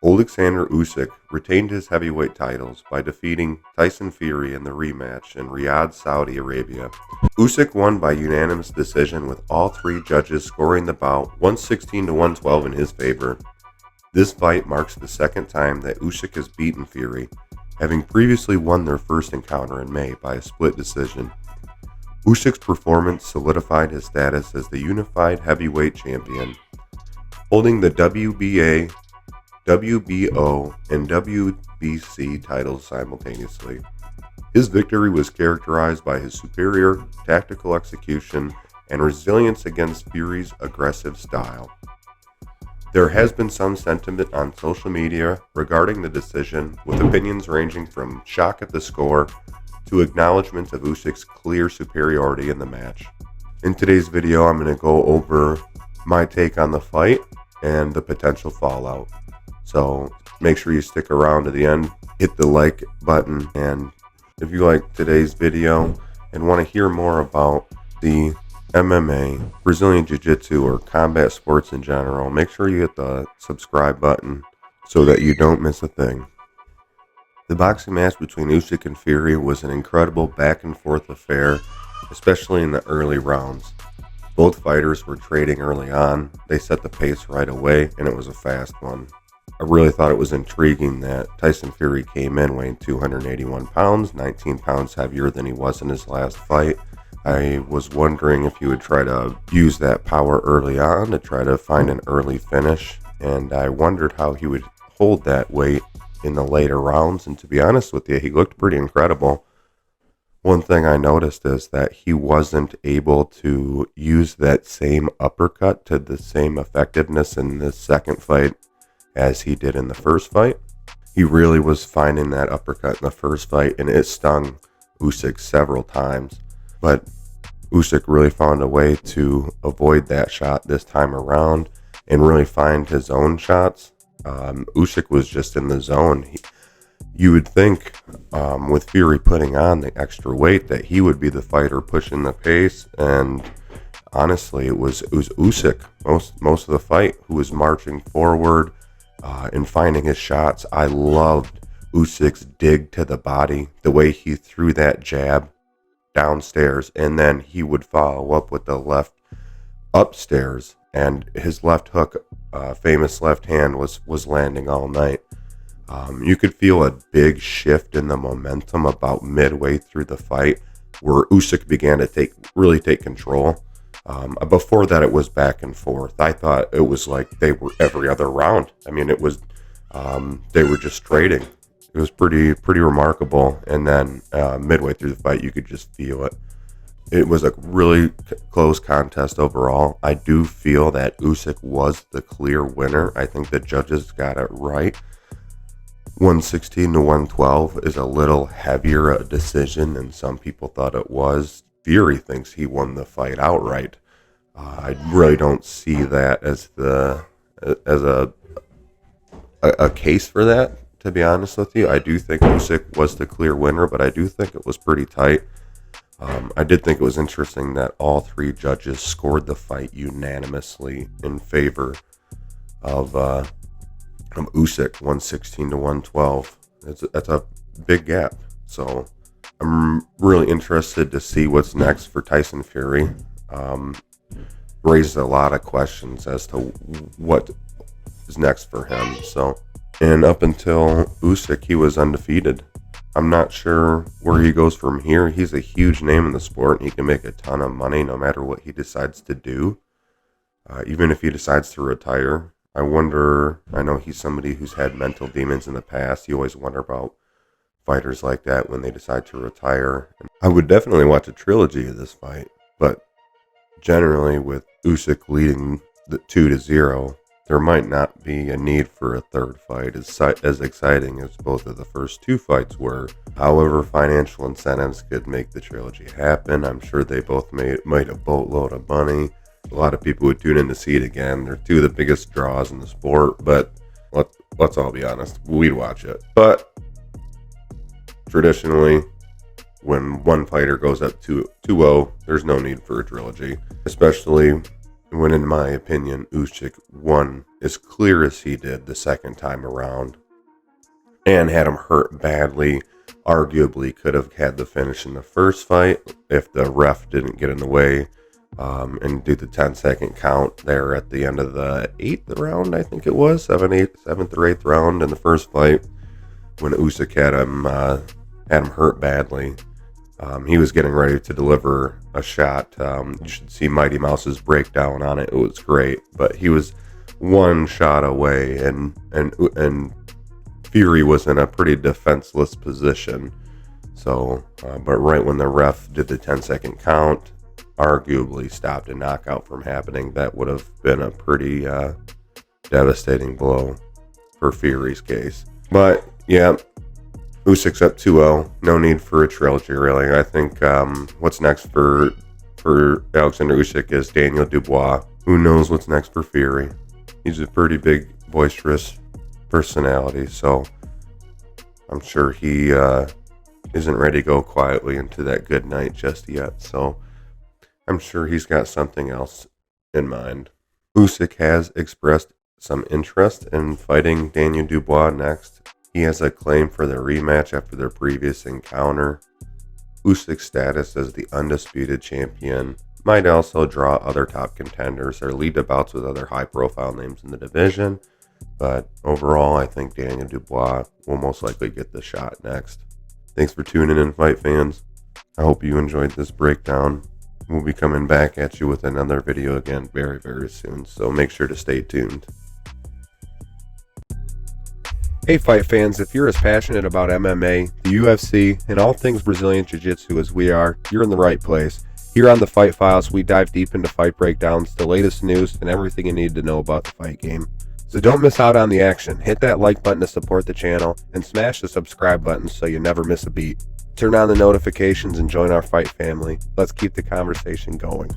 Oleksandr Usyk retained his heavyweight titles by defeating Tyson Fury in the rematch in Riyadh, Saudi Arabia. Usyk won by unanimous decision with all three judges scoring the bout 116 to 112 in his favor. This fight marks the second time that Usyk has beaten Fury, having previously won their first encounter in May by a split decision. Usyk's performance solidified his status as the unified heavyweight champion, holding the WBA, WBO, and WBC titles simultaneously. His victory was characterized by his superior tactical execution and resilience against Fury's aggressive style. There has been some sentiment on social media regarding the decision, with opinions ranging from shock at the score to acknowledgement of Usyk's clear superiority in the match. In today's video, I'm going to go over my take on the fight and the potential fallout. So make sure you stick around to the end, hit the like button, and if you like today's video and want to hear more about the MMA, Brazilian Jiu-Jitsu, or combat sports in general, make sure you hit the subscribe button so that you don't miss a thing. The boxing match between Usyk and Fury was an incredible back and forth affair, especially in the early rounds. Both fighters were trading early on, they set the pace right away, and it was a fast one. I really thought it was intriguing that Tyson Fury came in weighing 281 pounds, 19 pounds heavier than he was in his last fight. I was wondering if he would try to use that power early on to try to find an early finish, and I wondered how he would hold that weight in the later rounds, and to be honest with you, he looked pretty incredible. One thing I noticed is that he wasn't able to use that same uppercut to the same effectiveness in this second fight as he did in the first fight. He really was finding that uppercut in the first fight, and it stung Usyk several times. But Usyk really found a way to avoid that shot this time around and really find his own shots. Usyk was just in the zone. You would think with Fury putting on the extra weight that he would be the fighter pushing the pace, and honestly, it was Usyk most of the fight who was marching forward and finding his shots. I loved Usyk's dig to the body, the way he threw that jab downstairs, and then he would follow up with the left upstairs, and his left hook, famous left hand, was landing all night. You could feel a big shift in the momentum about midway through the fight, where Usyk began to really take control. Before that, it was back and forth. I thought it was like they were every other round. I mean, it was they were just trading. It was pretty remarkable. And then midway through the fight, you could just feel it. It was a really close contest overall. I do feel that Usyk was the clear winner. I think the judges got it right. 116 to 112 is a little heavier a decision than some people thought it was. Fury thinks he won the fight outright. I really don't see that as a case for that, to be honest with you. I do think Usyk was the clear winner, but I do think it was pretty tight. I did think it was interesting that all three judges scored the fight unanimously in favor of Usyk, 116 to 112. That's a big gap. So I'm really interested to see what's next for Tyson Fury. Raised a lot of questions as to what is next for him. And up until Usyk, he was undefeated. I'm not sure where he goes from here. He's a huge name in the sport, and he can make a ton of money no matter what he decides to do. Even if he decides to retire, I know he's somebody who's had mental demons in the past. You always wonder about fighters like that when they decide to retire. I would definitely watch a trilogy of this fight, but generally with Usyk leading the 2-0, there might not be a need for a third fight as exciting as both of the first two fights were. However, financial incentives could make the trilogy happen. I'm sure they both made a boatload of money. A lot of people would tune in to see it again. They're two of the biggest draws in the sport, but let's all be honest, we'd watch it. But traditionally, when one fighter goes up 2-0, there's no need for a trilogy, especially when, in my opinion, Usyk won as clear as he did the second time around and had him hurt badly. Arguably could have had the finish in the first fight if the ref didn't get in the way and do the 10-second count there at the end of the 8th round, I think it was, 7th or 8th round in the first fight when Usyk had him hurt badly. He was getting ready to deliver a shot. You should see Mighty Mouse's breakdown on it. It was great, but he was one shot away, and Fury was in a pretty defenseless position. So, but right when the ref did the 10-second count, arguably stopped a knockout from happening, that would have been a pretty devastating blow for Fury's case. But yeah, Usyk's up 2-0. No need for a trilogy, really. I think what's next for Oleksandr Usyk is Daniel Dubois. Who knows what's next for Fury? He's a pretty big, boisterous personality, so I'm sure he isn't ready to go quietly into that good night just yet. So I'm sure he's got something else in mind. Usyk has expressed some interest in fighting Daniel Dubois next. He has a claim for the rematch after their previous encounter. Usyk's status as the undisputed champion might also draw other top contenders or lead to bouts with other high-profile names in the division, but overall, I think Daniel Dubois will most likely get the shot next. Thanks for tuning in, fight fans. I hope you enjoyed this breakdown. We'll be coming back at you with another video again very, very soon, so make sure to stay tuned. Hey fight fans, if you're as passionate about MMA, the UFC, and all things Brazilian Jiu-Jitsu as we are, you're in the right place. Here on the Fight Files, we dive deep into fight breakdowns, the latest news, and everything you need to know about the fight game. So don't miss out on the action. Hit that like button to support the channel, and smash the subscribe button so you never miss a beat. Turn on the notifications and join our fight family. Let's keep the conversation going.